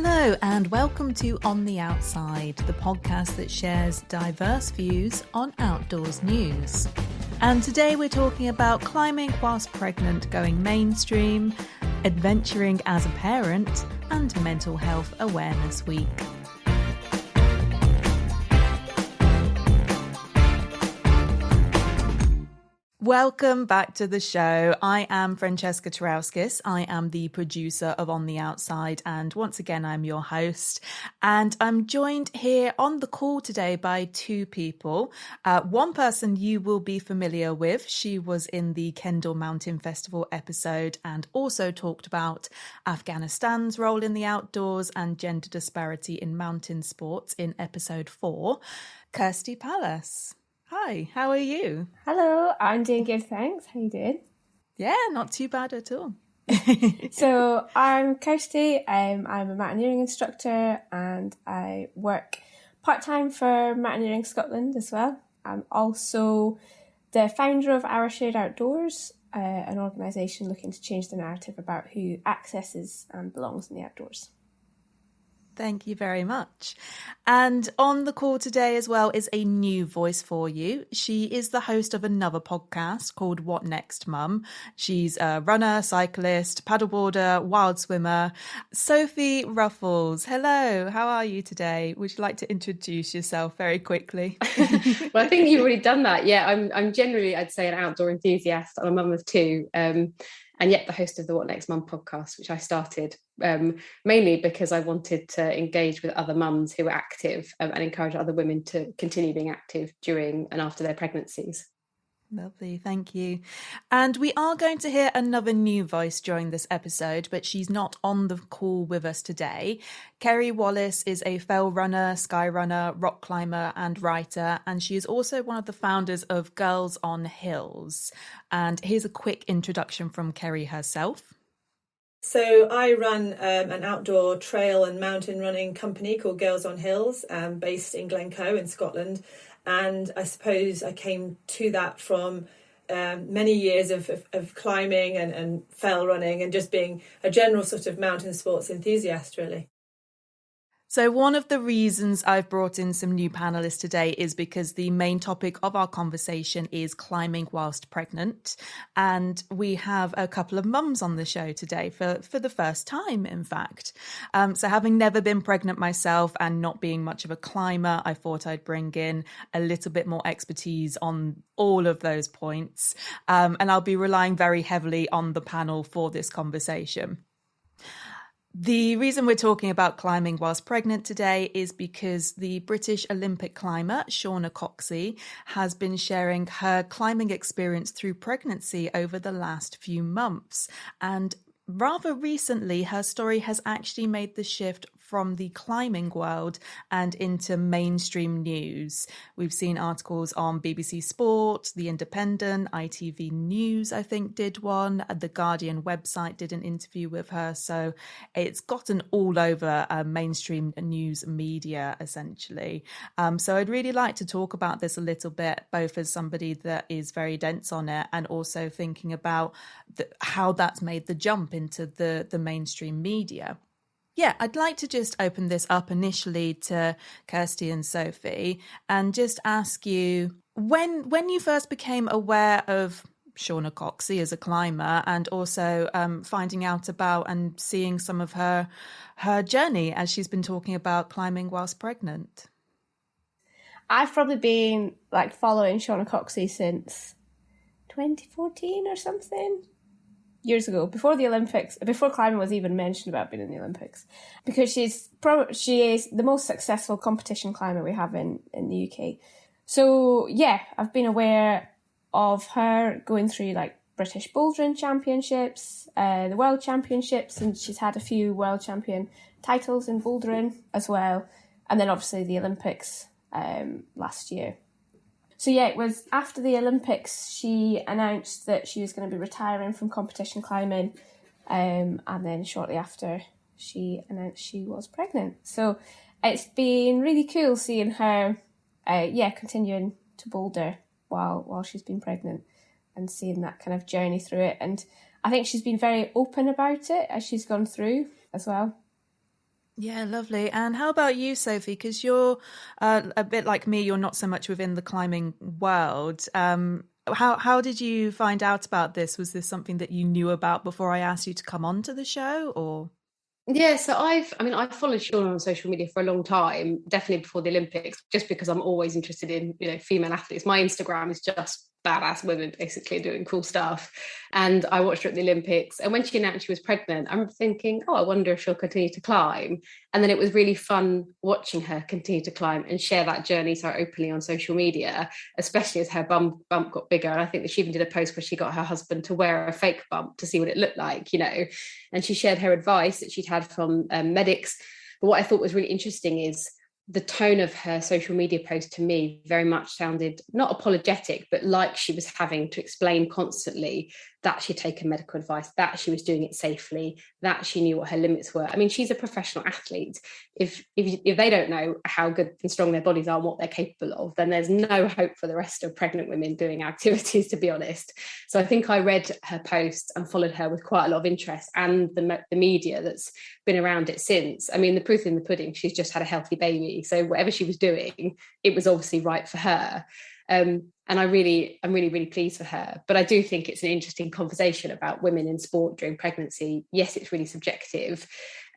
Hello and welcome to On the Outside, the podcast that shares diverse views on outdoors news. And today we're talking about climbing whilst pregnant going mainstream, adventuring as a parent, and Mental Health Awareness Week. Welcome back to the show. I am Francesca. I am the producer of On the Outside, and once again I'm your host. And I'm joined here on the call today by two people. One person you will be familiar with. She was in the Kendal Mountain Festival episode and also talked about Afghanistan's role in the outdoors and gender disparity in mountain sports in episode 4. Kirsty Pallas. Hi, how are you? Hello, I'm doing good, thanks. How you doing? Yeah, not too bad at all. So I'm Kirsty. I'm a mountaineering instructor and I work part-time for Mountaineering Scotland as well. I'm also the founder of Our Shared Outdoors, an organisation looking to change the narrative about who accesses and belongs in the outdoors. Thank you very much. And on the call today as well is a new voice for you. She is the host of another podcast called What Next Mum. She's a runner, cyclist, paddleboarder, wild swimmer. Sophie Ruffles. Hello, how are you today? Would you like to introduce yourself very quickly? Well, I think you've already done that. Yeah, I'm generally, I'd say, an outdoor enthusiast. I'm a mum of two. And yet the host of the What Next Mum podcast, which I started mainly because I wanted to engage with other mums who are active and encourage other women to continue being active during and after their pregnancies. Lovely, thank you. And we are going to hear another new voice during this episode, but she's not on the call with us today. Carrie Wallace is a fell runner, sky runner, rock climber and writer, and she is also one of the founders of Girls on Hills. And here's a quick introduction from Keri herself. So I run an outdoor trail and mountain running company called Girls on Hills, based in Glencoe in Scotland. And I suppose I came to that from many years of climbing and fell running and just being a general sort of mountain sports enthusiast, really. So one of the reasons I've brought in some new panellists today is because the main topic of our conversation is climbing whilst pregnant. And we have a couple of mums on the show today for the first time, in fact. So having never been pregnant myself and not being much of a climber, I thought I'd bring in a little bit more expertise on all of those points. And I'll be relying very heavily on the panel for this conversation. The reason we're talking about climbing whilst pregnant today is because the British Olympic climber, Shauna Coxsey, has been sharing her climbing experience through pregnancy over the last few months. And rather recently, her story has actually made the shift from the climbing world and into mainstream news. We've seen articles on BBC Sport, The Independent, ITV News, I think, did one. The Guardian website did an interview with her. So it's gotten all over mainstream news media, essentially. So I'd really like to talk about this a little bit, both as somebody that is very dense on it and also thinking about how that's made the jump into the mainstream media. Yeah, I'd like to just open this up initially to Kirsty and Sophie and just ask you, when you first became aware of Shauna Coxsey as a climber and also finding out about and seeing some of her journey as she's been talking about climbing whilst pregnant. I've probably been following Shauna Coxsey since 2014 or something. Years ago, before the Olympics, before climbing was even mentioned about being in the Olympics, because she is the most successful competition climber we have in the UK. So yeah, I've been aware of her going through British bouldering championships, the world championships, and she's had a few world champion titles in bouldering as well, and then obviously the Olympics last year. So yeah, it was after the Olympics she announced that she was going to be retiring from competition climbing, and then shortly after she announced she was pregnant. So it's been really cool seeing her continuing to boulder while she's been pregnant and seeing that kind of journey through it. And I think she's been very open about it as she's gone through as well. Yeah, lovely. And how about you, Sophie? Because you're a bit like me, you're not so much within the climbing world. How did you find out about this? Was this something that you knew about before I asked you to come on to the show, or? Yeah, so I've followed Shauna on social media for a long time, definitely before the Olympics, just because I'm always interested in, female athletes. My Instagram is just badass women basically doing cool stuff. And I watched her at the Olympics. And when she announced she was pregnant, I remember thinking, oh, I wonder if she'll continue to climb. And then it was really fun watching her continue to climb and share that journey so openly on social media, especially as her bump got bigger. And I think that she even did a post where she got her husband to wear a fake bump to see what it looked like, and she shared her advice that she'd had from medics. But what I thought was really interesting is the tone of her social media post to me very much sounded not apologetic, but like she was having to explain constantly that she'd taken medical advice, that she was doing it safely, that she knew what her limits were. I mean, she's a professional athlete. If they don't know how good and strong their bodies are and what they're capable of, then there's no hope for the rest of pregnant women doing activities, to be honest. So I think I read her post and followed her with quite a lot of interest, and the media that's been around it since. I mean, the proof in the pudding, she's just had a healthy baby. So whatever she was doing, it was obviously right for her. And I'm really pleased for her. But I do think it's an interesting conversation about women in sport during pregnancy. Yes, it's really subjective.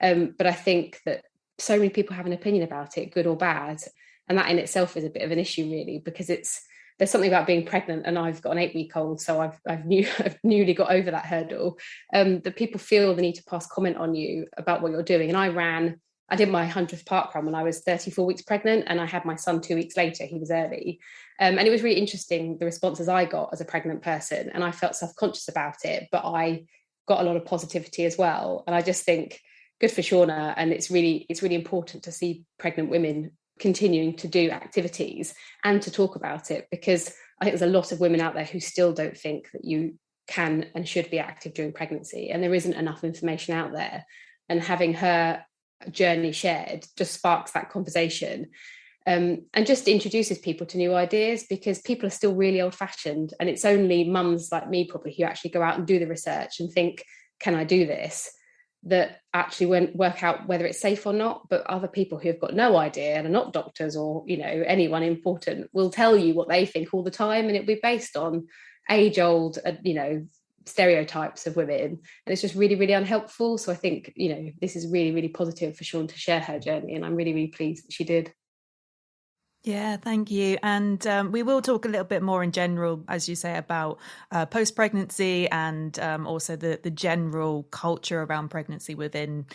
But I think that so many people have an opinion about it, good or bad. And that in itself is a bit of an issue, really, because there's something about being pregnant, and I've got an 8-week-old, so I've newly got over that hurdle, that people feel the need to pass comment on you about what you're doing. And I did my 100th park run when I was 34 weeks pregnant, and I had my son 2 weeks later. He was early. And it was really interesting, the responses I got as a pregnant person, and I felt self-conscious about it, but I got a lot of positivity as well. And I just think good for Shauna. And it's really important to see pregnant women continuing to do activities and to talk about it, because I think there's a lot of women out there who still don't think that you can and should be active during pregnancy, and there isn't enough information out there. And having her journey shared just sparks that conversation, and just introduces people to new ideas, because people are still really old-fashioned, and it's only mums like me probably who actually go out and do the research and think, can I do this, that actually work out whether it's safe or not. But other people who have got no idea and are not doctors or anyone important will tell you what they think all the time, and it'll be based on age-old stereotypes of women, and it's just really, really unhelpful. So I think this is really, really positive for Shauna to share her journey, and I'm really, really pleased that she did. Yeah, thank you. And we will talk a little bit more in general, as you say, about post-pregnancy and also the general culture around pregnancy within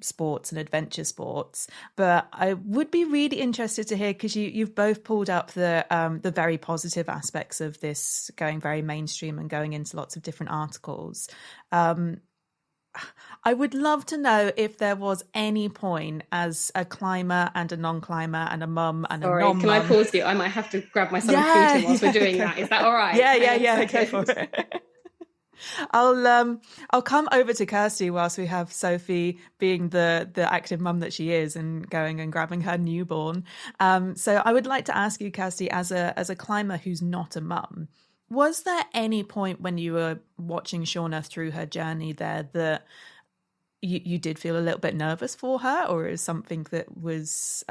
sports and adventure sports. But I would be really interested to hear, because you've both pulled up the very positive aspects of this going very mainstream and going into lots of different articles. I would love to know if there was any point as a climber and a non-climber and a mum and a non-mum. Can I pause you? I might have to grab my son and feed him whilst we're doing that. Is that all right? Yeah, go for it. I'll come over to Kirsty whilst we have Sophie being the active mum that she is and going and grabbing her newborn. So I would like to ask you, Kirsty, as a climber who's not a mum, was there any point when you were watching Shauna through her journey there that you did feel a little bit nervous for her, or is something that was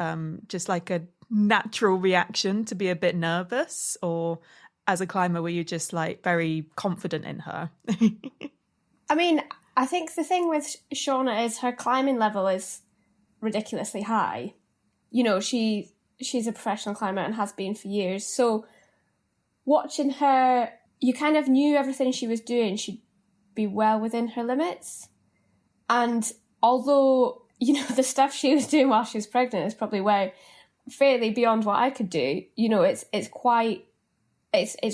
just like a natural reaction to be a bit nervous? Or as a climber, were you just like very confident in her? I mean, I think the thing with Shauna is her climbing level is ridiculously high. She's a professional climber and has been for years. So watching her, you kind of knew everything she was doing, she'd be well within her limits. And although, the stuff she was doing while she was pregnant is probably fairly beyond what I could do, it's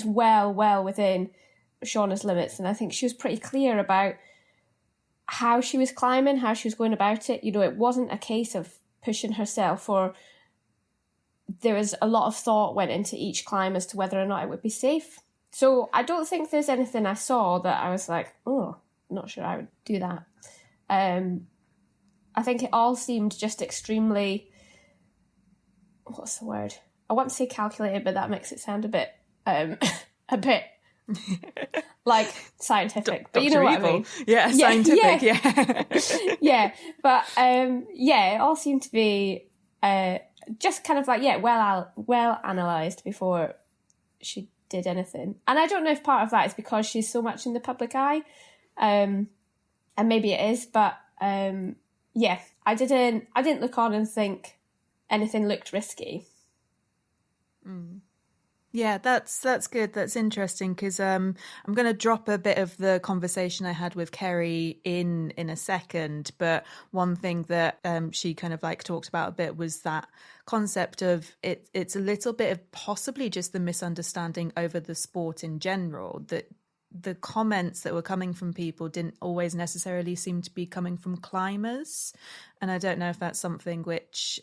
well within Shauna's limits. And I think she was pretty clear about how she was climbing, how she was going about it. It wasn't a case of pushing herself, or there was a lot of thought went into each climb as to whether or not it would be safe. So I don't think there's anything I saw that I was like, oh, I'm not sure I would do that. I think it all seemed just extremely, what's the word? I want to say calculated, but that makes it sound a bit like scientific, but you Dr. know Evil. what I mean. Yeah, scientific, yeah. Yeah, but it all seemed to be just kind of like, well analysed before she did anything. And I don't know if part of that is because she's so much in the public eye, and maybe it is, but I didn't look on and think anything looked risky. Yeah, that's good. That's interesting, because I'm going to drop a bit of the conversation I had with Keri in a second. But one thing that she kind of like talked about a bit was that concept of it's a little bit of possibly just the misunderstanding over the sport in general, that the comments that were coming from people didn't always necessarily seem to be coming from climbers. And I don't know if that's something which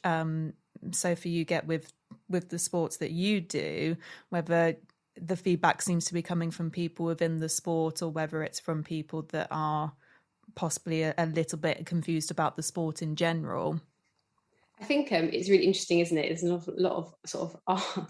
Sophie, you get with the sports that you do, whether the feedback seems to be coming from people within the sport or whether it's from people that are possibly a little bit confused about the sport in general. I think it's really interesting, isn't it? There's a lot of sort of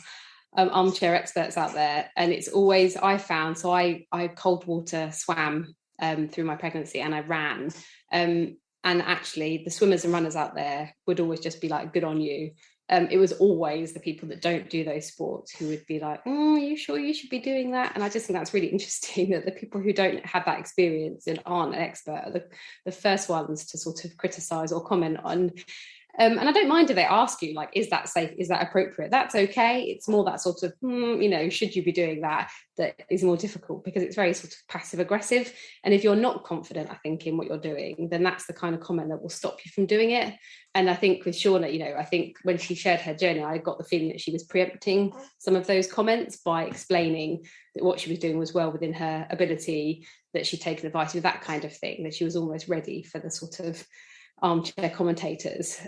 armchair experts out there, and it's always, I found, so I cold water swam through my pregnancy, and I ran, and actually the swimmers and runners out there would always just be like, good on you. It was always the people that don't do those sports who would be like, are you sure you should be doing that? And I just think that's really interesting, that the people who don't have that experience and aren't an expert are the first ones to sort of criticise or comment on. And I don't mind if they ask you, like, is that safe? Is that appropriate? That's okay. It's more that sort of, should you be doing that is more difficult, because it's very sort of passive aggressive. And if you're not confident, I think, in what you're doing, then that's the kind of comment that will stop you from doing it. And I think with Shauna, I think when she shared her journey, I got the feeling that she was preempting some of those comments by explaining that what she was doing was well within her ability, that she'd taken advice with that kind of thing, that she was almost ready for the sort of armchair commentators.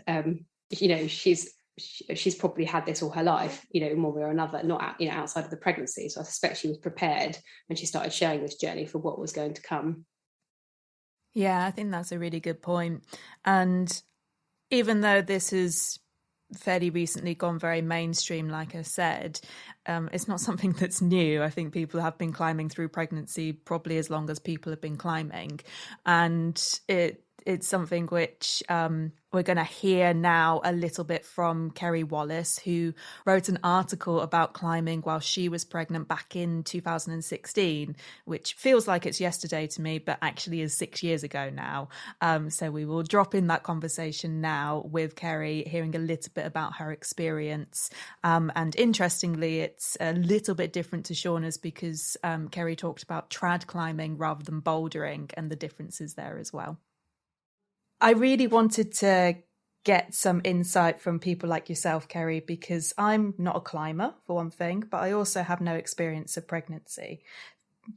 She's probably had this all her life, in one way or another, not outside of the pregnancy. So I suspect she was prepared when she started sharing this journey for what was going to come. Yeah, I think that's a really good point. And even though this has fairly recently gone very mainstream, like I said, it's not something that's new. I think people have been climbing through pregnancy probably as long as people have been climbing. And it's something which we're going to hear now a little bit from Carrie Wallace, who wrote an article about climbing while she was pregnant back in 2016, which feels like it's yesterday to me, but actually is 6 years ago now. So we will drop in that conversation now with Keri, hearing a little bit about her experience. And interestingly, it's a little bit different to Shauna's, because Keri talked about trad climbing rather than bouldering, and the differences there as well. I really wanted to get some insight from people like yourself, Keri, because I'm not a climber, for one thing, but I also have no experience of pregnancy.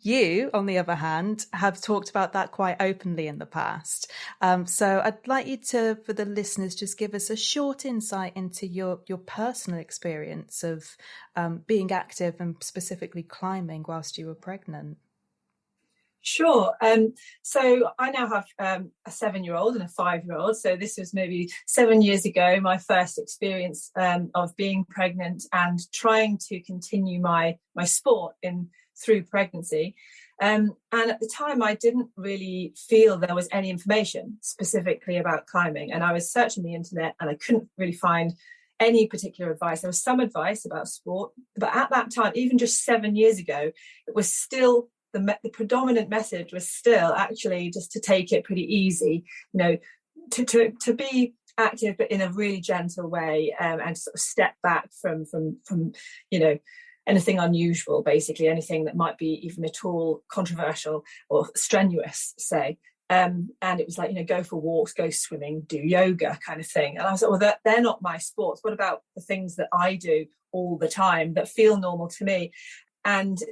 You, on the other hand, have talked about that quite openly in the past. So I'd like you to, for the listeners, just give us a short insight into your personal experience of being active and specifically climbing whilst you were pregnant. Sure. So I now have a 7-year-old and a 5-year-old. So this was maybe 7 years ago, my first experience of being pregnant and trying to continue my sport through pregnancy. And at the time, I didn't really feel there was any information specifically about climbing. And I was searching the internet and I couldn't really find any particular advice. There was some advice about sport, but at that time, even just 7 years ago, it was still the predominant message was still actually just to take it pretty easy, to be active, but in a really gentle way, and sort of step back from anything unusual, basically anything that might be even at all controversial or strenuous, say. And it was like, go for walks, go swimming, do yoga kind of thing. And I was like, well, they're not my sports. What about the things that I do all the time that feel normal to me? And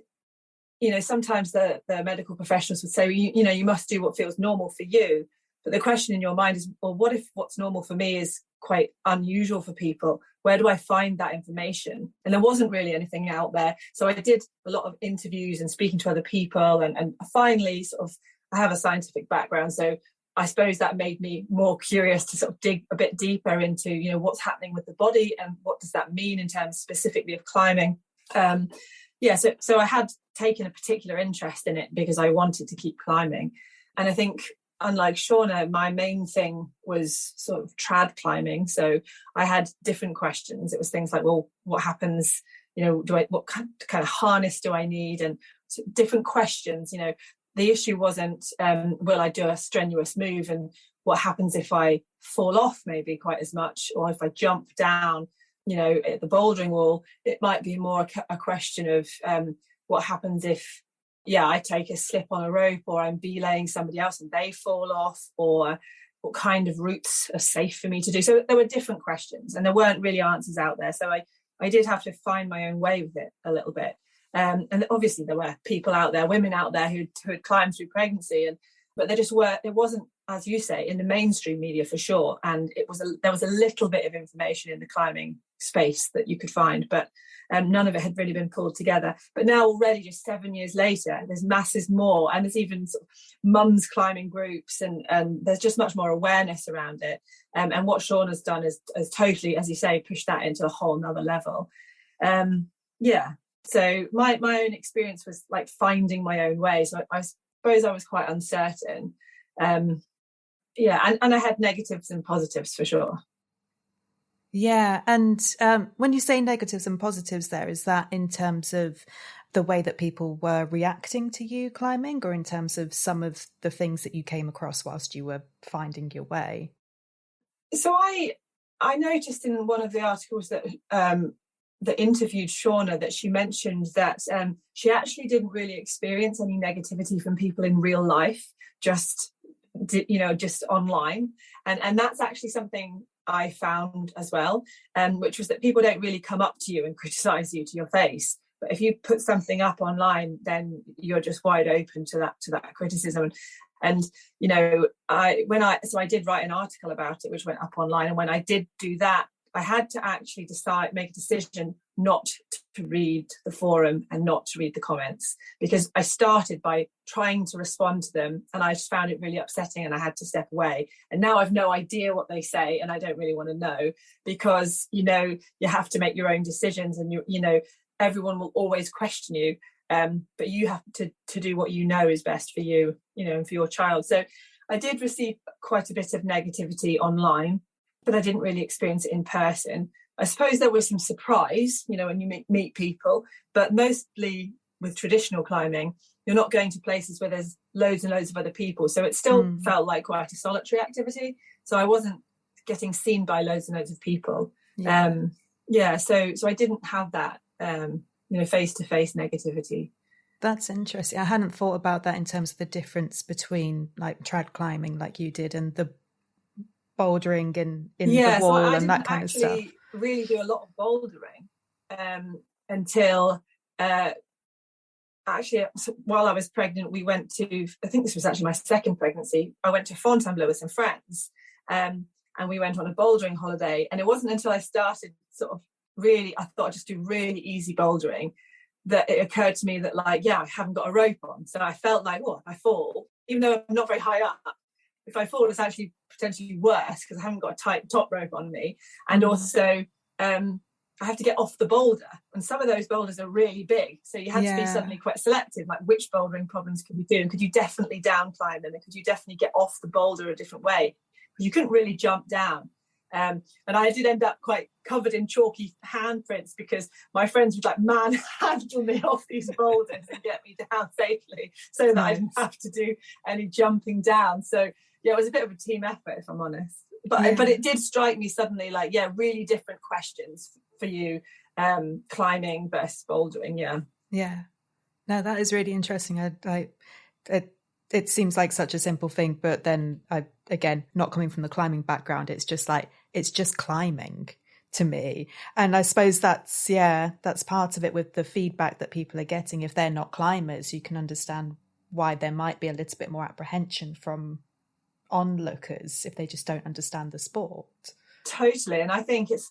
sometimes the medical professionals would say, you must do what feels normal for you. But the question in your mind is, well, what if what's normal for me is quite unusual for people? Where do I find that information? And there wasn't really anything out there. So I did a lot of interviews and speaking to other people. And finally, I have a scientific background. So I suppose that made me more curious to sort of dig a bit deeper into, what's happening with the body and what does that mean in terms specifically of climbing. Yeah, so I had taken a particular interest in it because I wanted to keep climbing. And I think, unlike Shauna, my main thing was sort of trad climbing. So I had different questions. It was things like, well, what happens, what kind of harness do I need? And different questions. The issue wasn't, will I do a strenuous move? And what happens if I fall off maybe quite as much, or if I jump down, at the bouldering wall? It might be more a question of what happens if, I take a slip on a rope, or I'm belaying somebody else and they fall off, or what kind of routes are safe for me to do. So there were different questions, and there weren't really answers out there. So I did have to find my own way with it a little bit. And obviously there were people out there, women out there who had climbed through pregnancy, but it wasn't, as you say, in the mainstream media for sure. And there was a little bit of information in the climbing space that you could find, but none of it had really been pulled together. But now already, just 7 years later, there's masses more, and there's even sort of mums climbing groups, and there's just much more awareness around it. And what Shauna's done is totally, as you say, pushed that into a whole nother level. So my own experience was like finding my own way. So I suppose I was quite uncertain. And I had negatives and positives for sure. Yeah. And when you say negatives and positives there, is that in terms of the way that people were reacting to you climbing, or in terms of some of the things that you came across whilst you were finding your way? So I noticed in one of the articles that interviewed Shauna that she mentioned that she actually didn't really experience any negativity from people in real life, just online. And that's actually something I found as well, which was that people don't really come up to you and criticize you to your face. But if you put something up online, then you're just wide open to that criticism. And I did write an article about it, which went up online. And when I did do that, I had to actually make a decision not to read the forum and not to read the comments, because I started by trying to respond to them, and I just found it really upsetting, and I had to step away. And now I've no idea what they say, and I don't really want to know, because you have to make your own decisions, and everyone will always question you, but you have to do what is best for you, and for your child. So I did receive quite a bit of negativity online, but I didn't really experience it in person. I suppose there was some surprise, when you meet people, but mostly with traditional climbing, you're not going to places where there's loads and loads of other people. So it still felt like quite a solitary activity. So I wasn't getting seen by loads and loads of people. Yeah. So I didn't have that, face-to-face negativity. That's interesting. I hadn't thought about that in terms of the difference between like trad climbing like you did and the bouldering in the wall and that kind of stuff. I didn't really do a lot of bouldering until actually while I was pregnant, we went to, I think this was actually my second pregnancy, I went to Fontainebleau with some friends, and we went on a bouldering holiday. And it wasn't until I started sort of really, I thought I'd just do really easy bouldering, that it occurred to me that I haven't got a rope on. So I felt like, if I fall, even though I'm not very high up, if I fall, it's actually potentially worse because I haven't got a tight top rope on me. And also I have to get off the boulder. And some of those boulders are really big. So you have to be suddenly quite selective, like which bouldering problems could we do? And could you definitely down climb them? And could you definitely get off the boulder a different way? Because you couldn't really jump down. And I did end up quite covered in chalky handprints because my friends would manhandle me off these boulders and get me down safely so that I didn't have to do any jumping down. So it was a bit of a team effort, if I'm honest. But it did strike me suddenly really different questions for you, climbing versus bouldering. Yeah. No, that is really interesting. It seems like such a simple thing, but then again, not coming from the climbing background, it's just climbing to me. And I suppose that's part of it with the feedback that people are getting. If they're not climbers, you can understand why there might be a little bit more apprehension from onlookers if they just don't understand the sport. Totally. And I think it's,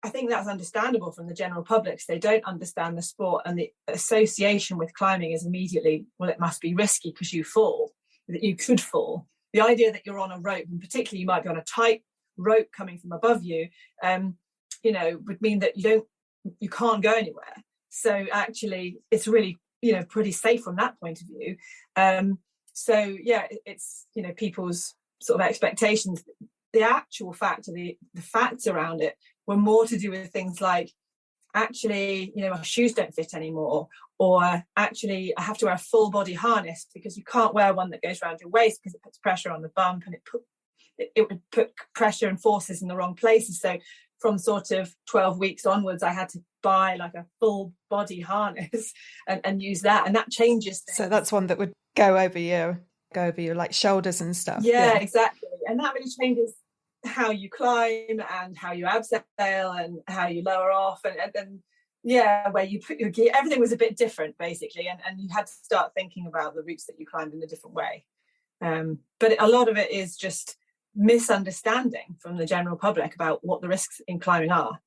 I think that's understandable from the general public. They don't understand the sport, and the association with climbing is immediately, well, it must be risky because you fall, that you could fall. The idea that you're on a rope, and particularly you might be on a tight rope coming from above you, would mean that you can't go anywhere. So actually it's really, pretty safe from that point of view. So yeah, it's, people's sort of expectations. The actual fact of the facts around it were more to do with things like, actually, my shoes don't fit anymore, or actually I have to wear a full body harness because you can't wear one that goes around your waist because it puts pressure on the bump, and it would put pressure and forces in the wrong places. So from sort of 12 weeks onwards, I had to buy like a full body harness and use that, and that changes things. So that's one that would go over your like shoulders and stuff. Yeah, exactly. And that really changes how you climb and how you abseil and how you lower off, and then where you put your gear. Everything was a bit different basically, and you had to start thinking about the routes that you climbed in a different way. But a lot of it is just misunderstanding from the general public about what the risks in climbing are.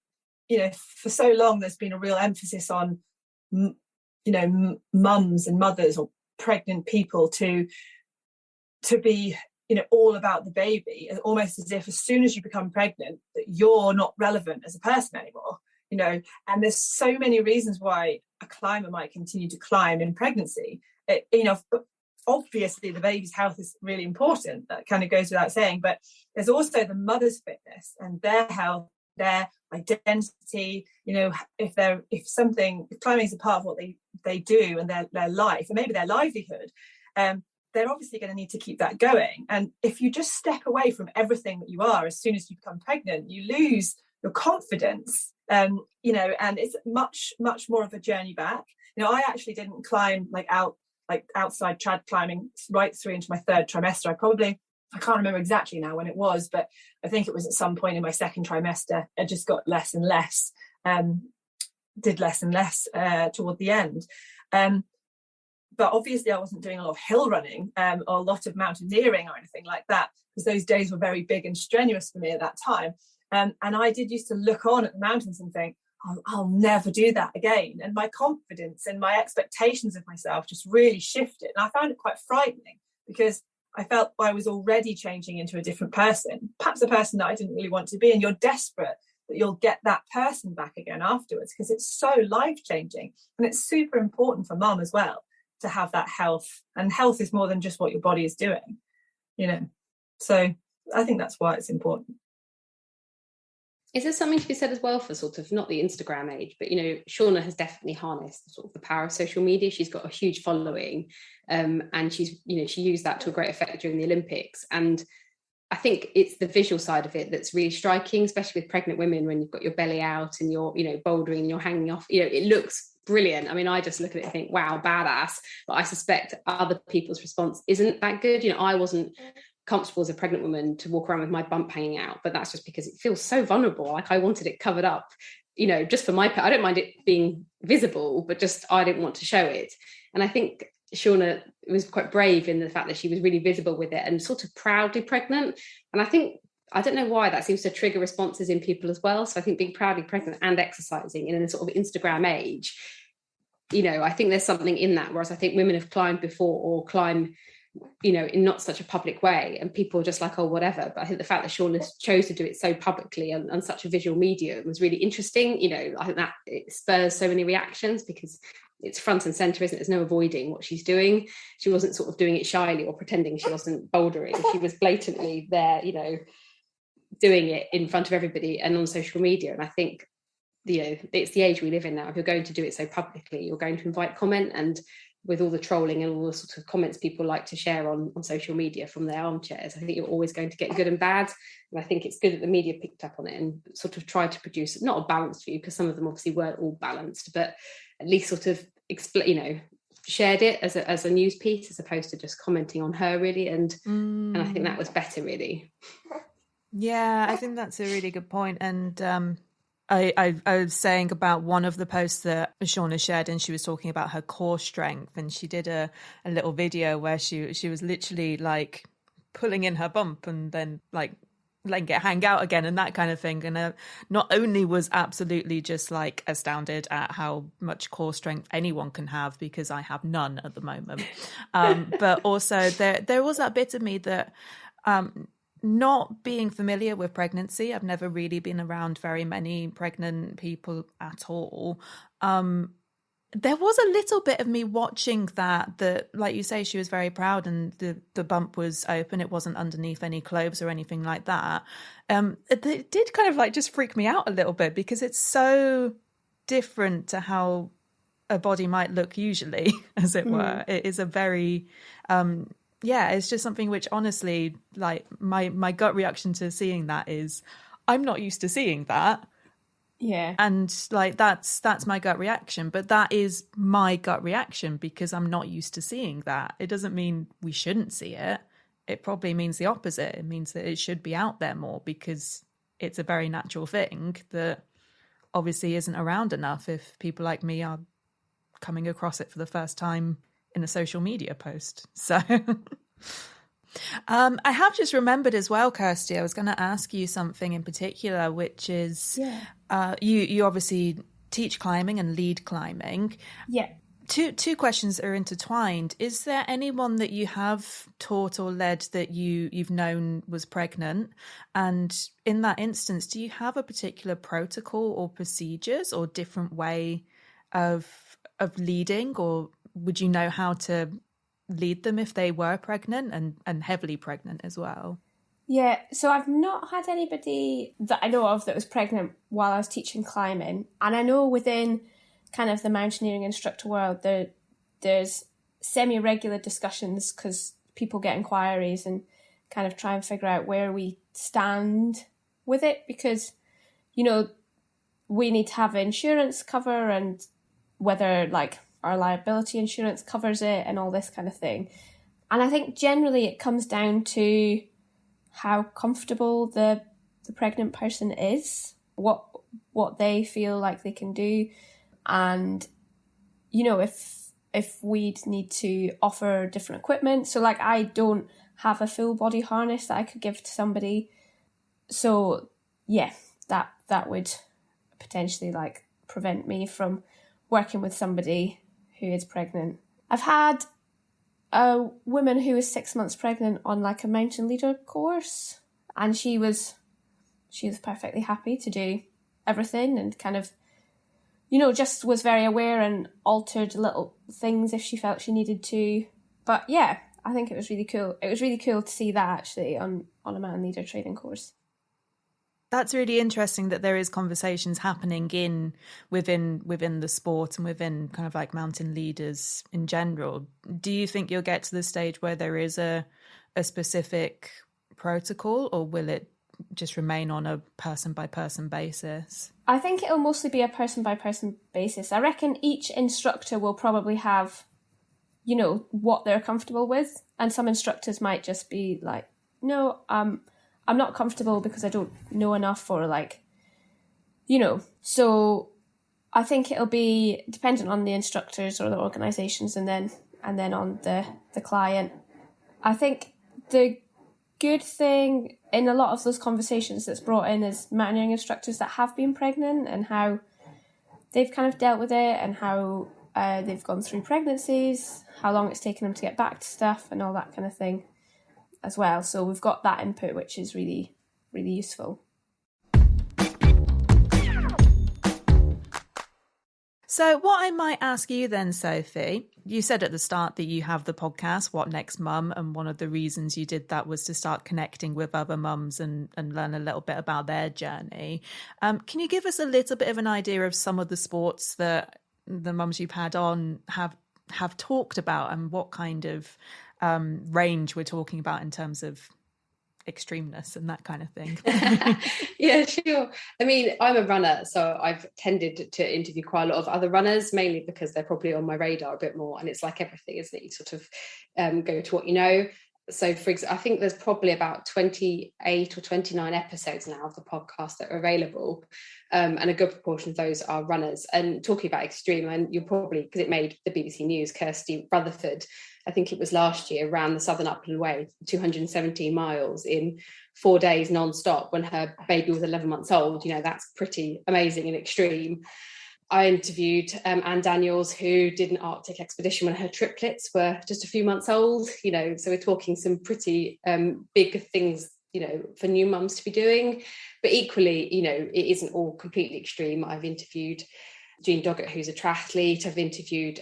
For so long there's been a real emphasis on mums and mothers or pregnant people to be all about the baby, almost as if as soon as you become pregnant that you're not relevant as a person anymore. And there's so many reasons why a climber might continue to climb in pregnancy. Obviously the baby's health is really important, that kind of goes without saying, but there's also the mother's fitness and their health, their identity. If climbing is a part of what they do and their life, and maybe their livelihood, they're obviously going to need to keep that going. And if you just step away from everything that you are as soon as you become pregnant, you lose your confidence. And it's much, much more of a journey back. I actually didn't climb outside trad climbing right through into my third trimester. I can't remember exactly now when it was, but I think it was at some point in my second trimester. I just got less and less, did less and less toward the end. But obviously I wasn't doing a lot of hill running or a lot of mountaineering or anything like that, because those days were very big and strenuous for me at that time. And I did used to look on at the mountains and think, I'll never do that again. And my confidence and my expectations of myself just really shifted. And I found it quite frightening, because I felt I was already changing into a different person, perhaps a person that I didn't really want to be. And you're desperate that you'll get that person back again afterwards, because it's so life-changing. And it's super important for mum as well to have that health. And health is more than just what your body is doing, So I think that's why it's important. Is there something to be said as well for sort of not the Instagram age, but Shauna has definitely harnessed sort of the power of social media. She's got a huge following, and she's she used that to a great effect during the Olympics. And I think it's the visual side of it that's really striking, especially with pregnant women, when you've got your belly out and you're bouldering and you're hanging off. It looks brilliant. I mean, I just look at it and think, wow, badass. But I suspect other people's response isn't that good. I wasn't comfortable as a pregnant woman to walk around with my bump hanging out, but that's just because it feels so vulnerable. Like I wanted it covered up, just for my part. I don't mind it being visible, but just I didn't want to show it. And I think Shauna was quite brave in the fact that she was really visible with it and sort of proudly pregnant. And I don't know why that seems to trigger responses in people as well. So I think being proudly pregnant and exercising in a sort of Instagram age, I think there's something in that. Whereas I think women have climbed before or climb in not such a public way, and people are just like, oh, whatever. But I think the fact that Shauna chose to do it so publicly and such a visual medium was really interesting. I think that it spurs so many reactions because it's front and center, isn't it? There's no avoiding what she's doing. She wasn't sort of doing it shyly or pretending she wasn't bouldering. She was blatantly there, doing it in front of everybody and on social media. And I think it's the age we live in now. If you're going to do it so publicly, you're going to invite comment, and with all the trolling and all the sorts of comments people like to share on social media from their armchairs, I think you're always going to get good and bad. And I think it's good that the media picked up on it and sort of tried to produce not a balanced view, because some of them obviously weren't all balanced, but at least sort of shared it as a news piece as opposed to just commenting on her, really. And I think that was better, really. Yeah, I think that's a really good point. And I was saying about one of the posts that Shauna shared, and she was talking about her core strength, and she did a little video where she was literally like pulling in her bump and then like letting it hang out again and that kind of thing. And not only was absolutely just like astounded at how much core strength anyone can have, because I have none at the moment, but also there was that bit of me that not being familiar with pregnancy, I've never really been around very many pregnant people at all. There was a little bit of me watching that, like you say, she was very proud and the bump was open. It wasn't underneath any clothes or anything like that. It did kind of like just freak me out a little bit because it's so different to how a body might look usually, as it were. It is a very, it's just something which honestly, like my gut reaction to seeing that is, I'm not used to seeing that. Yeah. And like that's my gut reaction, but that is my gut reaction because I'm not used to seeing that. It doesn't mean we shouldn't see it. It probably means the opposite. It means that it should be out there more because it's a very natural thing that obviously isn't around enough if people like me are coming across it for the first time in a social media post. So I have just remembered as well, Kirsty, I was going to ask you something in particular, which is you obviously teach climbing and lead climbing. Yeah. Two questions that are intertwined. Is there anyone that you have taught or led that you've known was pregnant? And in that instance, do you have a particular protocol or procedures or different way of leading, or would you know how to lead them if they were pregnant and heavily pregnant as well? Yeah, so I've not had anybody that I know of that was pregnant while I was teaching climbing. And I know within kind of the mountaineering instructor world, there's semi-regular discussions because people get inquiries and kind of try and figure out where we stand with it because, you know, we need to have insurance cover and whether like our liability insurance covers it and all this kind of thing. And I think generally it comes down to how comfortable the pregnant person is, what they feel like they can do. And, you know, if we'd need to offer different equipment. So like I don't have a full body harness that I could give to somebody. So yeah, that would potentially like prevent me from working with somebody who is pregnant. I've had a woman who was 6 months pregnant on like a mountain leader course, and she was perfectly happy to do everything and kind of, you know, just was very aware and altered little things if she felt she needed to. But yeah, I think it was really cool. It was really cool to see that actually on a mountain leader training course. That's really interesting that there is conversations happening within the sport and within kind of like mountain leaders in general. Do you think you'll get to the stage where there is a specific protocol, or will it just remain on a person by person basis? I think it'll mostly be a person by person basis. I reckon each instructor will probably have, you know, what they're comfortable with, and some instructors might just be like, no, I'm not comfortable because I don't know enough, or like, you know. So I think it'll be dependent on the instructors or the organisations and then on the client. I think the good thing in a lot of those conversations that's brought in is mountaineering instructors that have been pregnant and how they've kind of dealt with it and how they've gone through pregnancies, how long it's taken them to get back to stuff and all that kind of thing as well. So we've got that input, which is really, really useful. So what I might ask you then, Sophie, you said at the start that you have the podcast, What Next Mum, and one of the reasons you did that was to start connecting with other mums and learn a little bit about their journey. Can you give us a little bit of an idea of some of the sports that the mums you've had on have talked about, and what kind of range we're talking about in terms of extremeness and that kind of thing? Yeah, sure. I mean, I'm a runner, so I've tended to interview quite a lot of other runners, mainly because they're probably on my radar a bit more. And it's like everything, isn't it? You sort of go to what you know. So, for example, I think there's probably about 28 or 29 episodes now of the podcast that are available, and a good proportion of those are runners. And talking about extreme, and you're probably, because it made the BBC News, Kirsty Rutherford, I think it was last year, ran the Southern Upland Way, 217 miles in 4 days non-stop when her baby was 11 months old. You know, that's pretty amazing and extreme. I interviewed Anne Daniels, who did an Arctic expedition when her triplets were just a few months old. You know, so we're talking some pretty big things, you know, for new mums to be doing. But equally, you know, it isn't all completely extreme. I've interviewed Jean Doggett, who's a triathlete. I've interviewed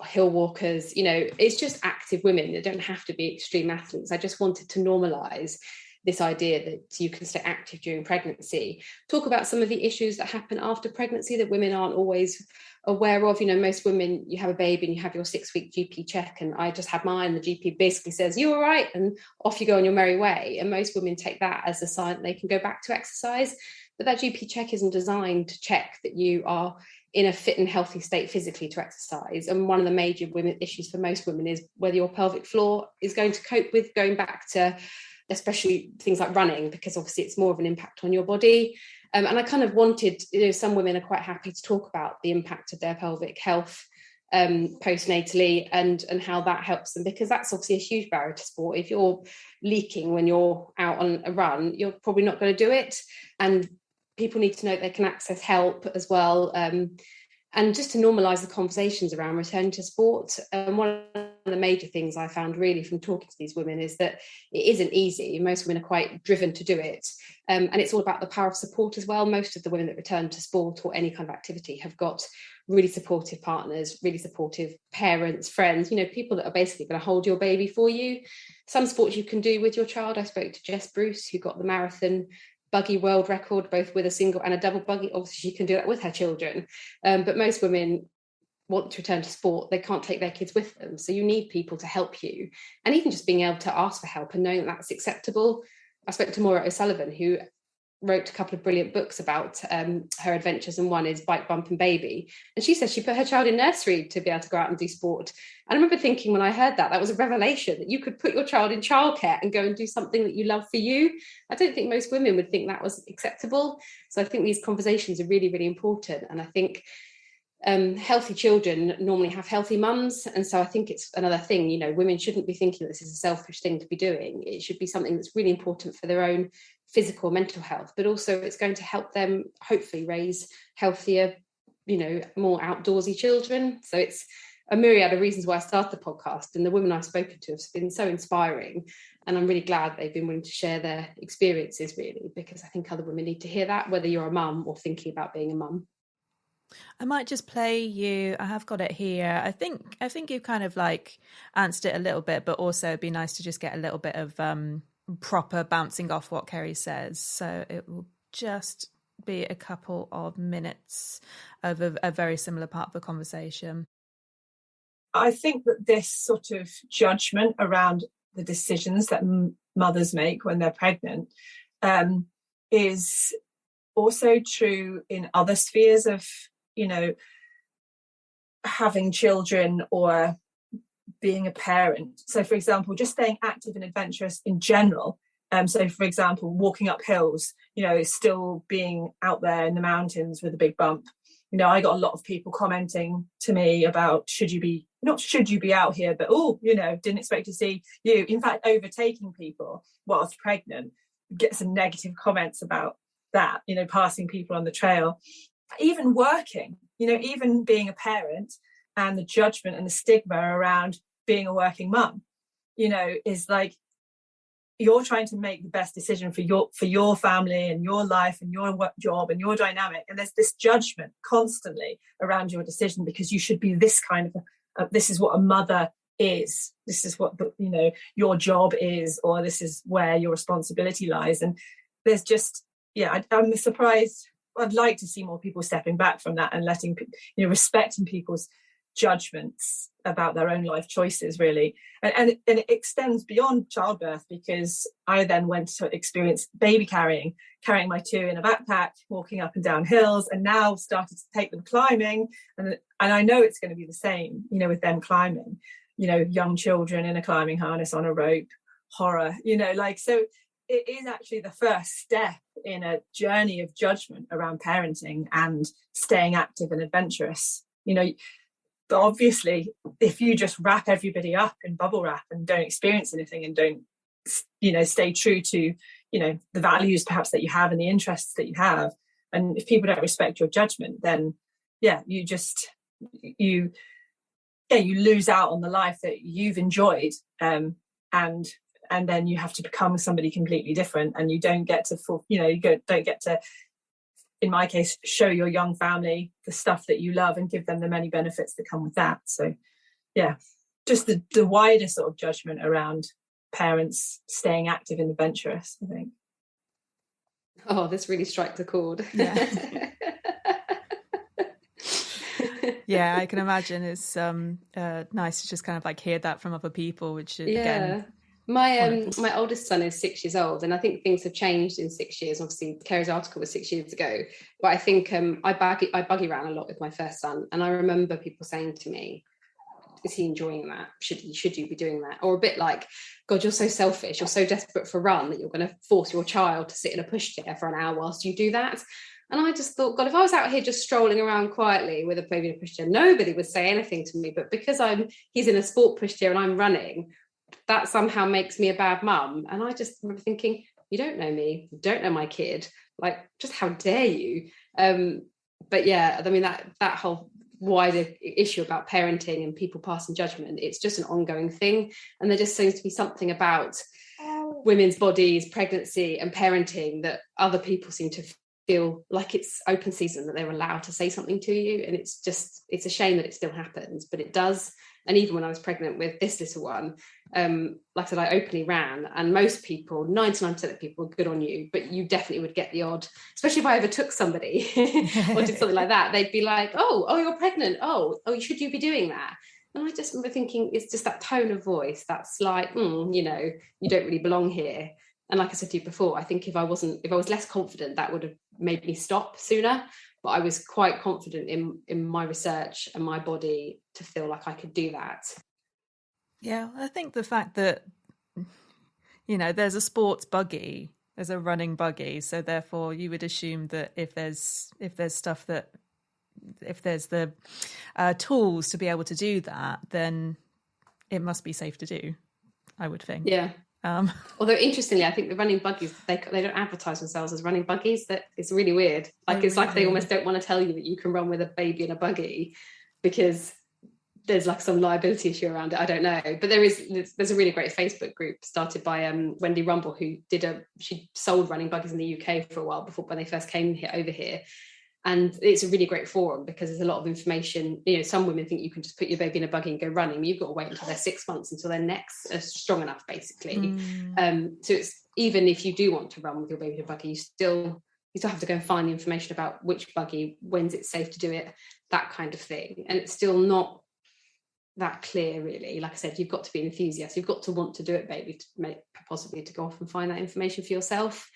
hill walkers. You know, it's just active women. They don't have to be extreme athletes. I just wanted to normalise this idea that you can stay active during pregnancy. Talk about some of the issues that happen after pregnancy that women aren't always aware of. You know, most women, you have a baby and you have your 6-week GP check, and I just had mine. The GP basically says, "You all right?" and off you go on your merry way. And most women take that as a sign that they can go back to exercise. But that GP check isn't designed to check that you are in a fit and healthy state physically to exercise. And one of the major issues for most women is whether your pelvic floor is going to cope with going back to, especially things like running, because obviously it's more of an impact on your body. And I kind of wanted, you know, some women are quite happy to talk about the impact of their pelvic health postnatally and how that helps them, because that's obviously a huge barrier to sport. If you're leaking when you're out on a run, you're probably not going to do it. And people need to know they can access help as well. And just to normalise the conversations around returning to sport. One of the major things I found really from talking to these women is that it isn't easy. Most women are quite driven to do it. And it's all about the power of support as well. Most of the women that return to sport or any kind of activity have got really supportive partners, really supportive parents, friends, you know, people that are basically going to hold your baby for you. Some sports you can do with your child. I spoke to Jess Bruce, who got the marathon buggy world record, both with a single and a double buggy. Obviously she can do that with her children, but most women want to return to sport. They can't take their kids with them, so you need people to help you, and even just being able to ask for help and knowing that that's acceptable. I spoke to Maura O'Sullivan, who wrote a couple of brilliant books about her adventures, and one is Bike, Bump and Baby, and she says she put her child in nursery to be able to go out and do sport. And I remember thinking when I heard that was a revelation, that you could put your child in childcare and go and do something that you love for you. I don't think most women would think that was acceptable. So I think these conversations are really, really important. And I think healthy children normally have healthy mums, and so I think it's another thing, you know, women shouldn't be thinking this is a selfish thing to be doing. It should be something that's really important for their own physical, mental health, but also it's going to help them hopefully raise healthier, you know, more outdoorsy children. So it's a myriad of reasons why I started the podcast, and the women I've spoken to have been so inspiring, and I'm really glad they've been willing to share their experiences, really, because I think other women need to hear that, whether you're a mum or thinking about being a mum. I might just play you. I have got it here. I think you've kind of like answered it a little bit, but also it'd be nice to just get a little bit of proper bouncing off what Keri says. So it will just be a couple of minutes of a very similar part of the conversation. I think that this sort of judgment around the decisions that mothers make when they're pregnant is also true in other spheres of, you know, having children or being a parent. So, for example, just staying active and adventurous in general. So, for example, walking up hills, you know, still being out there in the mountains with a big bump. You know, I got a lot of people commenting to me about should you be out here, but you know, didn't expect to see you. In fact, overtaking people whilst pregnant, get some negative comments about that, you know, passing people on the trail. Even working, you know, even being a parent, and the judgment and the stigma around being a working mum, you know, is like you're trying to make the best decision for your family and your life and your work job and your dynamic, and there's this judgment constantly around your decision because you should be this kind of this is what a mother is, this is what you know your job is, or this is where your responsibility lies. And there's just I'm surprised. I'd like to see more people stepping back from that and letting, you know, respecting people's judgments about their own life choices, really. And it extends beyond childbirth, because I then went to experience baby carrying my two in a backpack, walking up and down hills, and now started to take them climbing. And I know it's going to be the same, you know, with them climbing, you know, young children in a climbing harness on a rope, horror, you know, like, so it is actually the first step in a journey of judgment around parenting and staying active and adventurous, you know. But obviously, if you just wrap everybody up in bubble wrap and don't experience anything and don't, you know, stay true to, you know, the values perhaps that you have and the interests that you have, and if people don't respect your judgment, then you lose out on the life that you've enjoyed, and then you have to become somebody completely different, and you don't get to don't get to in my case, show your young family the stuff that you love and give them the many benefits that come with that. So yeah, just the wider sort of judgment around parents staying active and adventurous, I think. Oh, this really strikes a chord. Yeah. Yeah, I can imagine it's nice to just kind of like hear that from other people, which again, my oldest son is 6 years old, and I think things have changed in 6 years. Obviously, Keri's article was 6 years ago, but I think I buggy ran a lot with my first son, and I remember people saying to me, is he enjoying that? Should you be doing that? Or a bit like, God, you're so selfish, you're so desperate for a run that you're going to force your child to sit in a pushchair for an hour whilst you do that. And I just thought, God, if I was out here just strolling around quietly with a baby in a pushchair, nobody would say anything to me. But because he's in a sport pushchair and I'm running, that somehow makes me a bad mum. And I just remember thinking, you don't know me, you don't know my kid, like, just how dare you? But yeah, I mean, that whole wider issue about parenting and people passing judgment, it's just an ongoing thing. And there just seems to be something about women's bodies, pregnancy and parenting that other people seem to feel like it's open season, that they're allowed to say something to you. And it's a shame that it still happens, but it does. And even when I was pregnant with this little one, like I said, I openly ran, and most people, 99% of people, were good on you, but you definitely would get the odd, especially if I overtook somebody or did something like that, they'd be like, oh, you're pregnant. Oh, should you be doing that? And I just remember thinking, it's just that tone of voice, that slight, you don't really belong here. And like I said to you before, I think if I was less confident, that would have made me stop sooner. But I was quite confident in my research and my body to feel like I could do that. Yeah, I think the fact that, there's a sports buggy, there's a running buggy, so therefore you would assume that if there's the tools to be able to do that, then it must be safe to do, I would think. Yeah. Although interestingly, I think the running buggies, they don't advertise themselves as running buggies. That it's really weird. Like it's like they almost don't want to tell you that you can run with a baby in a buggy because there's like some liability issue around it. I don't know, but there's a really great Facebook group started by Wendy Rumble, who she sold running buggies in the UK for a while before when they first came over here. And it's a really great forum because there's a lot of information. Some women think you can just put your baby in a buggy and go running. But you've got to wait until they're 6 months until their necks are strong enough, basically. So it's, even if you do want to run with your baby in a buggy, you still have to go and find the information about which buggy, when's it safe to do it, that kind of thing. And it's still not that clear, really. Like I said, you've got to be an enthusiast. You've got to want to do it, maybe possibly to go off and find that information for yourself.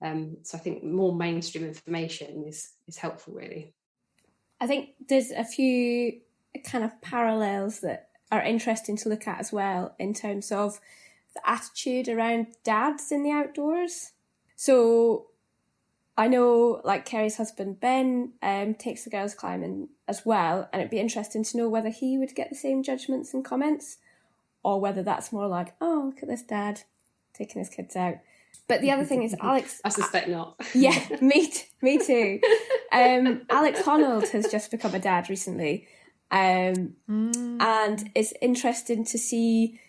So I think more mainstream information is helpful, really. I think there's a few kind of parallels that are interesting to look at as well in terms of the attitude around dads in the outdoors. So I know, like, Keri's husband Ben takes the girls climbing as well, and it'd be interesting to know whether he would get the same judgments and comments, or whether that's more like, oh, look at this dad taking his kids out. But the other thing is Alex... I suspect not. Yeah, me too. Alex Honnold has just become a dad recently. And it's interesting to see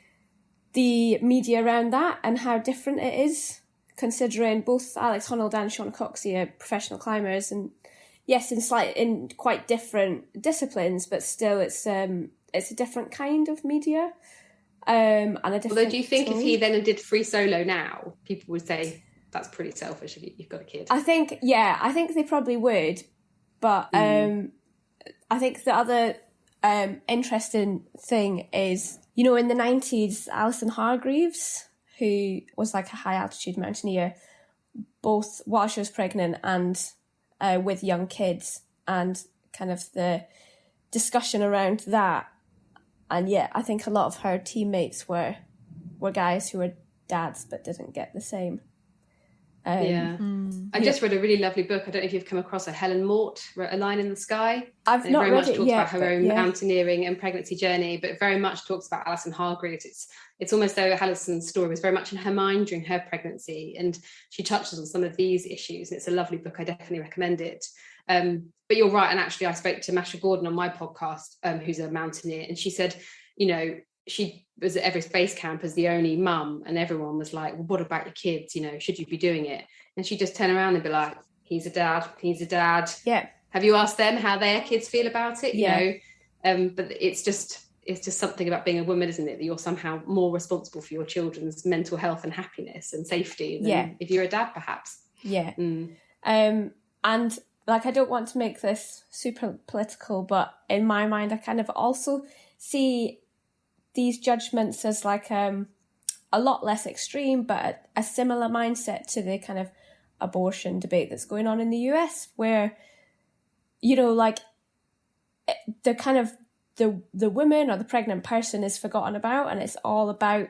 the media around that and how different it is, considering both Alex Honnold and Shauna Coxsey are professional climbers. And yes, in quite different disciplines, but still it's a different kind of media. Although, do you think if he then did free solo now, people would say that's pretty selfish if you've got a kid? I think they probably would, but I think the other interesting thing is, in the 90s, Allison Hargreaves, who was like a high altitude mountaineer, both while she was pregnant and with young kids, and kind of the discussion around that. And yeah, I think a lot of her teammates were guys who were dads but didn't get the same. I just read a really lovely book. I don't know if you've come across it. Helen Mort wrote A Line in the Sky. I've not read it yet. Very much talks about her own mountaineering and pregnancy journey, but very much talks about Alison Hargreaves. It's almost though Alison's story was very much in her mind during her pregnancy, and she touches on some of these issues. And it's a lovely book. I definitely recommend it. But you're right. And actually, I spoke to Masha Gordon on my podcast, who's a mountaineer, and she said, she was at Everest Base Camp as the only mum, and everyone was like, well, what about your kids? Should you be doing it? And she just turn around and be like, he's a dad. Yeah. Have you asked them how their kids feel about it? Yeah. You know, but it's just something about being a woman, isn't it? That you're somehow more responsible for your children's mental health and happiness and safety than if you're a dad, perhaps. Yeah. And like, I don't want to make this super political, but in my mind, I kind of also see these judgments as like a lot less extreme, but a similar mindset to the kind of abortion debate that's going on in the US, where, you know, like the kind of the woman or the pregnant person is forgotten about, and it's all about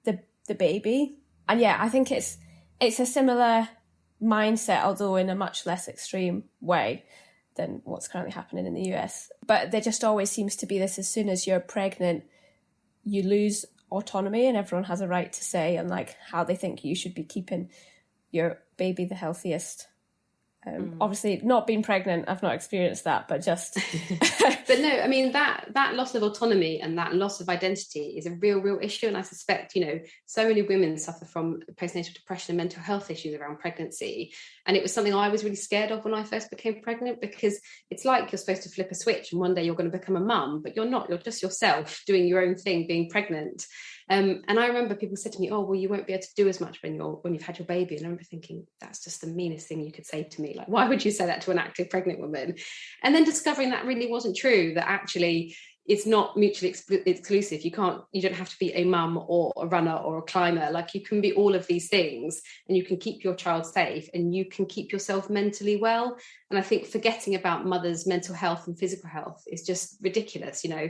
the baby. And yeah, I think it's a similar mindset, although in a much less extreme way than what's currently happening in the US. But there just always seems to be this: as soon as you're pregnant, you lose autonomy, and everyone has a right to say and like how they think you should be keeping your baby the healthiest. Obviously, not being pregnant, I've not experienced that, but just... But no, I mean, that loss of autonomy and that loss of identity is a real issue. And I suspect, you know, so many women suffer from postnatal depression and mental health issues around pregnancy. And it was something I was really scared of when I first became pregnant, because it's like you're supposed to flip a switch and one day you're going to become a mum, but you're not. You're just yourself doing your own thing, being pregnant. And I remember people said to me, oh, well, you won't be able to do as much when you've had your baby. And I remember thinking, that's just the meanest thing you could say to me. Like, why would you say that to an active pregnant woman? And then discovering that really wasn't true, that actually it's not mutually exclusive. You don't have to be a mum or a runner or a climber. Like, you can be all of these things, and you can keep your child safe, and you can keep yourself mentally well. And I think forgetting about mothers' mental health and physical health is just ridiculous. You know,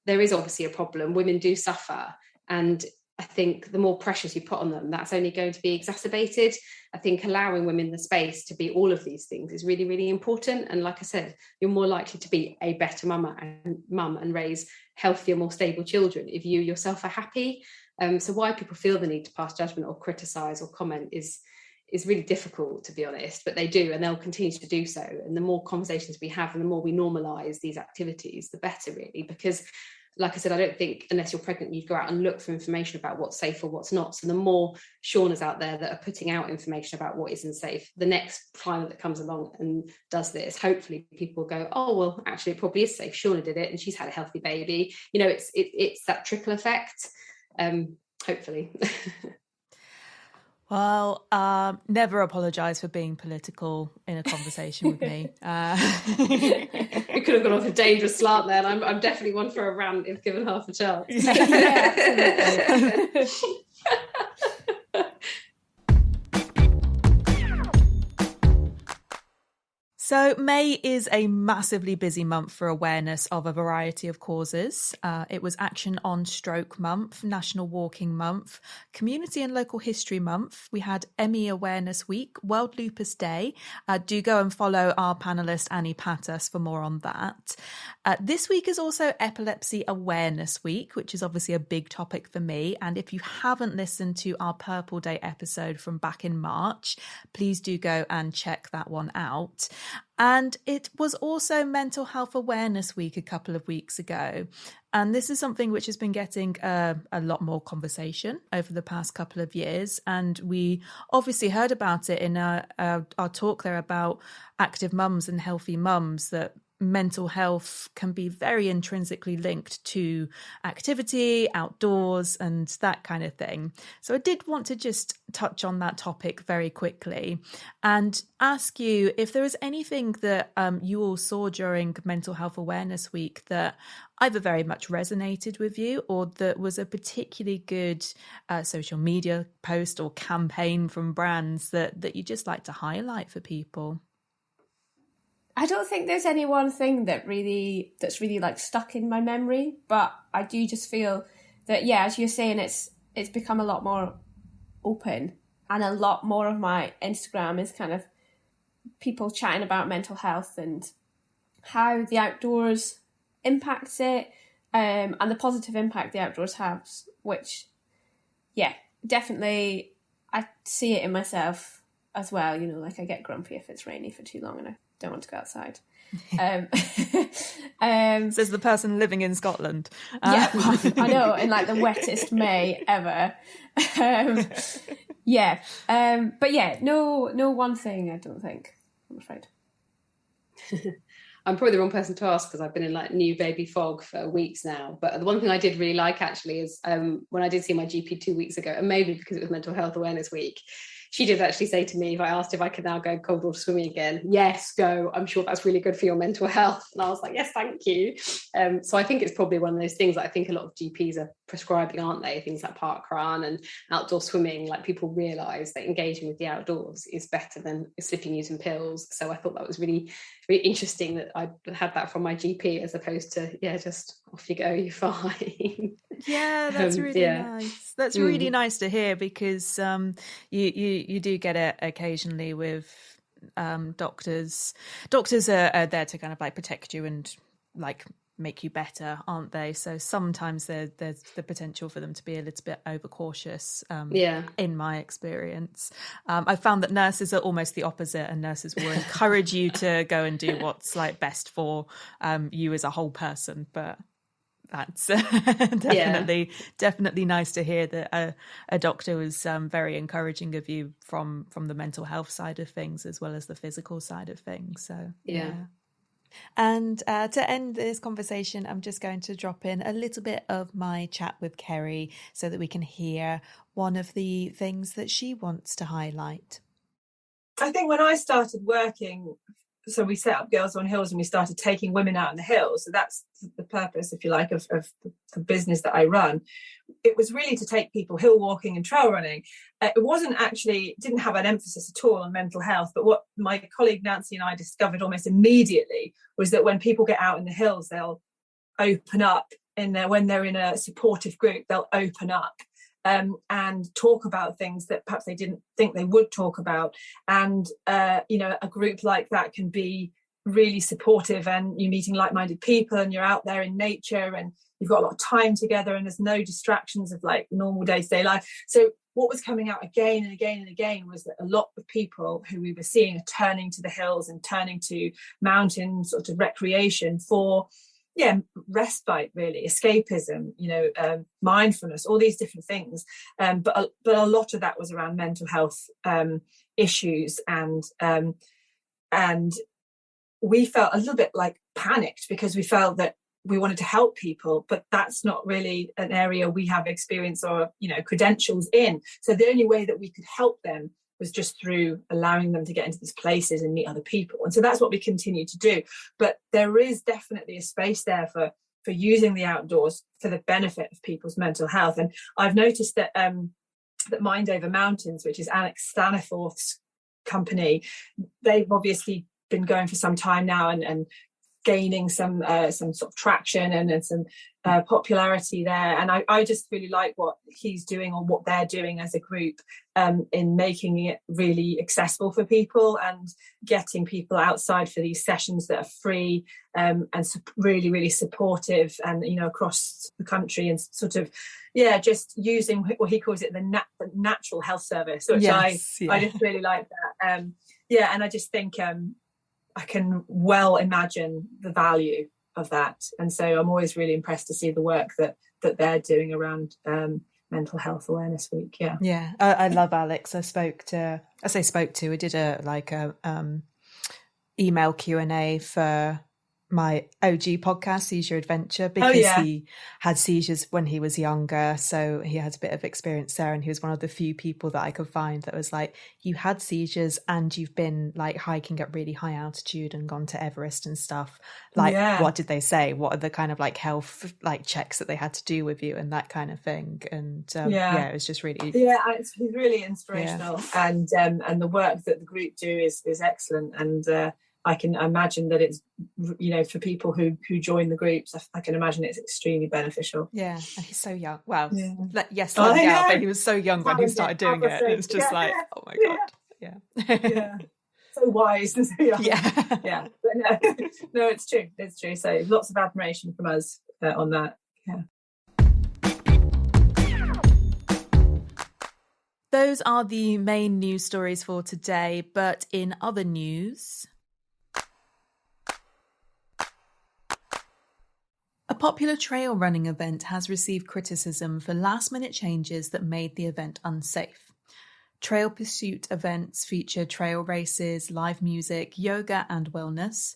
there is obviously a problem. Women do suffer. And I think the more pressures you put on them, that's only going to be exacerbated. I think allowing women the space to be all of these things is really, really important. And like I said, you're more likely to be a better mum and raise healthier, more stable children if you yourself are happy. So why people feel the need to pass judgment or criticise or comment is really difficult, to be honest, but they do, and they'll continue to do so. And the more conversations we have and the more we normalise these activities, the better, really, because like I said, I don't think unless you're pregnant, you'd go out and look for information about what's safe or what's not. So the more Shaunas out there that are putting out information about what isn't safe, the next climber that comes along and does this, hopefully people go, oh, well, actually, it probably is safe. Shauna did it and she's had a healthy baby. You know, it's that trickle effect, hopefully. Well, never apologise for being political in a conversation with me. We could have gone off a dangerous slant there. And I'm definitely one for a rant if given half a chance. Yeah, absolutely. So May is a massively busy month for awareness of a variety of causes. It was Action on Stroke Month, National Walking Month, Community and Local History Month. We had Emmy Awareness Week, World Lupus Day. Do go and follow our panellist Annie Pattas for more on that. This week is also Epilepsy Awareness Week, which is obviously a big topic for me. And if you haven't listened to our Purple Day episode from back in March, please do go and check that one out. And it was also Mental Health Awareness Week a couple of weeks ago. And this is something which has been getting a lot more conversation over the past couple of years. And we obviously heard about it in our talk there about active mums and healthy mums, that mental health can be very intrinsically linked to activity, outdoors, and that kind of thing. So I did want to just touch on that topic very quickly and ask you if there was anything that you all saw during Mental Health Awareness Week that either very much resonated with you, or that was a particularly good social media post or campaign from brands that you just like to highlight for people. I don't think there's any one thing that's really like stuck in my memory, but I do just feel that, yeah, as you're saying, it's become a lot more open, and a lot more of my Instagram is kind of people chatting about mental health and how the outdoors impacts it, and the positive impact the outdoors has, which, yeah, definitely I see it in myself as well. You know, like I get grumpy if it's rainy for too long and I don't want to go outside. Says the person living in Scotland. Yeah, I know, in like the wettest May ever. Yeah. But yeah, no one thing, I don't think, I'm afraid. I'm probably the wrong person to ask because I've been in like new baby fog for weeks now. But the one thing I did really like actually is when I did see my GP 2 weeks ago, and maybe because it was Mental Health Awareness Week, she did actually say to me, if I asked if I could now go cold water swimming again, yes, go. I'm sure that's really good for your mental health. And I was like, yes, thank you. So I think it's probably one of those things that I think a lot of GPs are prescribing, aren't they? Things like park run and outdoor swimming, like people realise that engaging with the outdoors is better than slipping using pills. So I thought that was really, really interesting that I had that from my GP as opposed to, just off you go, you're fine. Yeah, that's really nice. That's really nice to hear, because you do get it occasionally with doctors. Doctors are there to kind of like protect you and like make you better, aren't they? So sometimes there's the potential for them to be a little bit overcautious. In my experience, I found that nurses are almost the opposite, and nurses will encourage you to go and do what's like best for you as a whole person. But that's definitely nice to hear that a doctor was very encouraging of you from the mental health side of things as well as the physical side of things. So yeah. And to end this conversation, I'm just going to drop in a little bit of my chat with Keri so that we can hear one of the things that she wants to highlight. I think when I started working, so we set up Girls on Hills and we started taking women out in the hills. So that's the purpose, if you like, of the business that I run. It was really to take people hill walking and trail running. It didn't have an emphasis at all on mental health. But what my colleague Nancy and I discovered almost immediately was that when people get out in the hills, they'll open up when they're in a supportive group, they'll open up. And talk about things that perhaps they didn't think they would talk about. And, a group like that can be really supportive, and you're meeting like-minded people and you're out there in nature and you've got a lot of time together and there's no distractions of like normal day-to-day life. So what was coming out again and again and again was that a lot of people who we were seeing are turning to the hills and turning to mountain sort of recreation for respite, really, escapism, mindfulness, all these different things. But a lot of that was around mental health issues, and we felt a little bit like panicked because we felt that we wanted to help people, but that's not really an area we have experience or credentials in. So the only way that we could help them was just through allowing them to get into these places and meet other people. And so that's what we continue to do. But there is definitely a space there for using the outdoors for the benefit of people's mental health. And I've noticed that that Mind Over Mountains, which is Alex Staniforth's company, they've obviously been going for some time now and gaining some sort of traction and some popularity there. And I just really like what he's doing or what they're doing as a group in making it really accessible for people and getting people outside for these sessions that are free and really, really supportive and, across the country, and sort of, just using what he calls it the natural health service, which I just really like that. And I just think I can well imagine the value of that. And so I'm always really impressed to see the work that they're doing around Mental Health Awareness Week. Yeah. I love Alex. I did a email Q&A for my OG podcast, Seizure Adventure, because he had seizures when he was younger. So he had a bit of experience there. And he was one of the few people that I could find that was like, you had seizures and you've been like hiking at really high altitude and gone to Everest and stuff. Like, what did they say? What are the kind of like health like checks that they had to do with you and that kind of thing? And it was just really... he's really inspirational. And the work that the group do is excellent. And I can imagine that it's, for people who join the groups, I can imagine it's extremely beneficial. Yeah, and he's so young. Well, but he was so young when he started doing it. It's just like, oh my God. Yeah. So wise and so young. Yeah. But no, it's true. It's true. So lots of admiration from us on that. Yeah. Those are the main news stories for today. But in other news... A popular trail running event has received criticism for last-minute changes that made the event unsafe. Trail Pursuit events feature trail races, live music, yoga and wellness.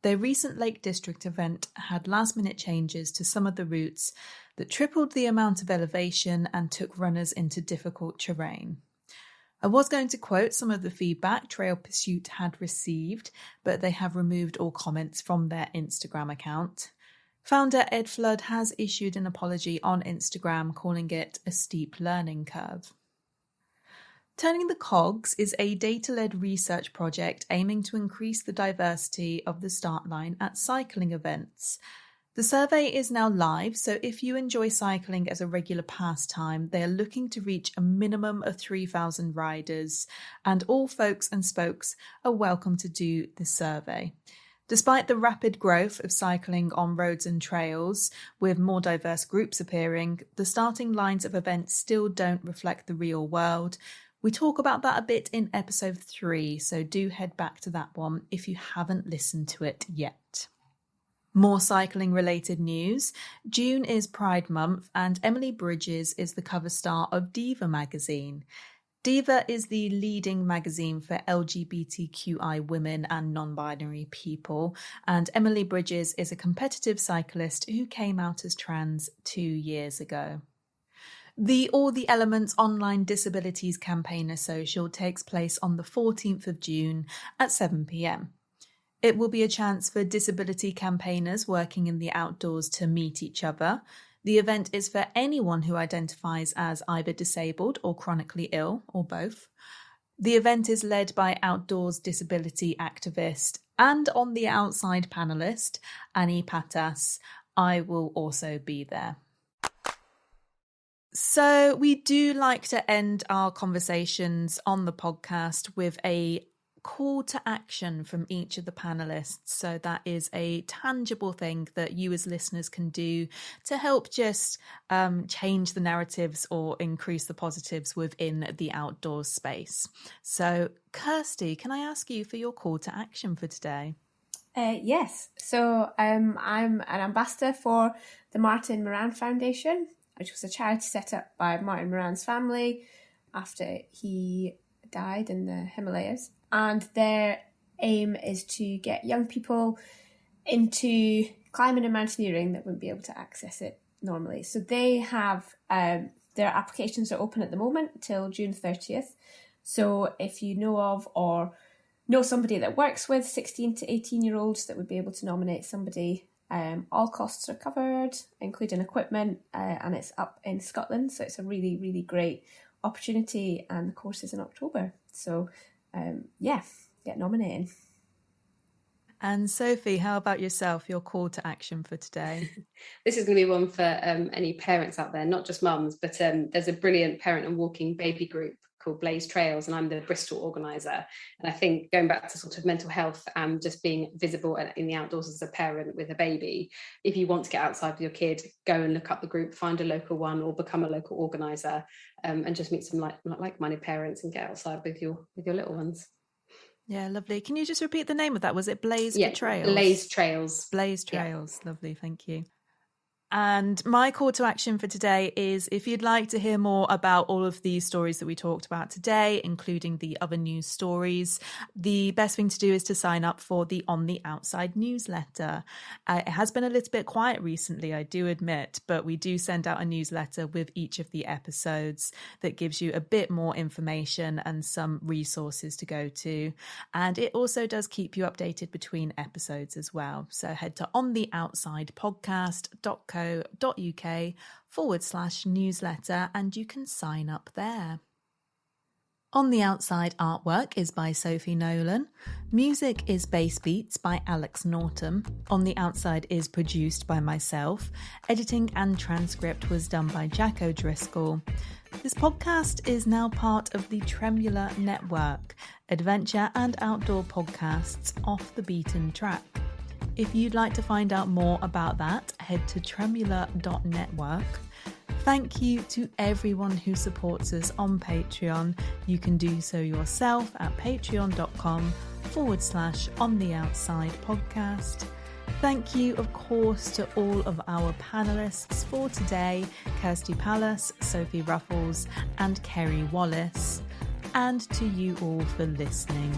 Their recent Lake District event had last-minute changes to some of the routes that tripled the amount of elevation and took runners into difficult terrain. I was going to quote some of the feedback Trail Pursuit had received, but they have removed all comments from their Instagram account. Founder Ed Flood has issued an apology on Instagram, calling it a steep learning curve. Turning the Cogs is a data-led research project aiming to increase the diversity of the start line at cycling events. The survey is now live, so if you enjoy cycling as a regular pastime, they are looking to reach a minimum of 3,000 riders, and all folks and spokes are welcome to do the survey. Despite the rapid growth of cycling on roads and trails, with more diverse groups appearing, the starting lines of events still don't reflect the real world. We talk about that a bit in episode 3, so do head back to that one if you haven't listened to it yet. More cycling-related news. June is Pride Month and Emily Bridges is the cover star of Diva magazine. Diva is the leading magazine for LGBTQI women and non-binary people, and Emily Bridges is a competitive cyclist who came out as trans 2 years ago. The All the Elements online disabilities campaigner social takes place on the 14th of June at 7 p.m. It will be a chance for disability campaigners working in the outdoors to meet each other. The event is for anyone who identifies as either disabled or chronically ill, or both. The event is led by outdoors disability activist and on the outside panellist, Annie Patas. I will also be there. So we do like to end our conversations on the podcast with a call to action from each of the panelists. So that is a tangible thing that you as listeners can do to help just change the narratives or increase the positives within the outdoors space. So Kirsty, can I ask you for your call to action for today? Yes. So I'm an ambassador for the Martin Moran Foundation, which was a charity set up by Martin Moran's family after he died in the Himalayas. And their aim is to get young people into climbing and mountaineering that wouldn't be able to access it normally. So they have, their applications are open at the moment till June 30th. So if you know of or know somebody that works with 16 to 18-year-olds that would be able to nominate somebody, all costs are covered, including equipment, and it's up in Scotland. So it's a really, really great opportunity, and the course is in October. So get nominated. And Sophie, how about yourself, your call to action for today? This is going to be one for any parents out there, not just mums, but there's a brilliant parent and walking baby group called Blaze Trails, and I'm the Bristol organiser. And I think going back to sort of mental health and just being visible in the outdoors as a parent with a baby, if you want to get outside with your kid, go and look up the group, find a local one or become a local organiser, and just meet some like-minded parents and get outside with your little ones. Yeah, lovely. Can you just repeat the name of that? Was it Blaze Trails? Blaze Trails. Blaze Trails. Yeah. Lovely, thank you. And my call to action for today is if you'd like to hear more about all of these stories that we talked about today, including the other news stories, the best thing to do is to sign up for the On the Outside newsletter. It has been a little bit quiet recently, I do admit, but we do send out a newsletter with each of the episodes that gives you a bit more information and some resources to go to. And it also does keep you updated between episodes as well. So head to ontheoutsidepodcast.co.uk/newsletter and you can sign up there. On the Outside artwork is by Sophie Nolan. Music is Bass Beats by Alex Norton. On the Outside is produced by myself. Editing and transcript was done by Jack O'Driscoll. This podcast is now part of the Tremula Network, adventure and outdoor podcasts off the beaten track. If you'd like to find out more about that, head to tremula.network. Thank you to everyone who supports us on Patreon. You can do so yourself at patreon.com/ontheoutsidepodcast. Thank you, of course, to all of our panellists for today, Kirsty Pallas, Sophie Ruffles, and Carrie Wallace. and to you all for listening.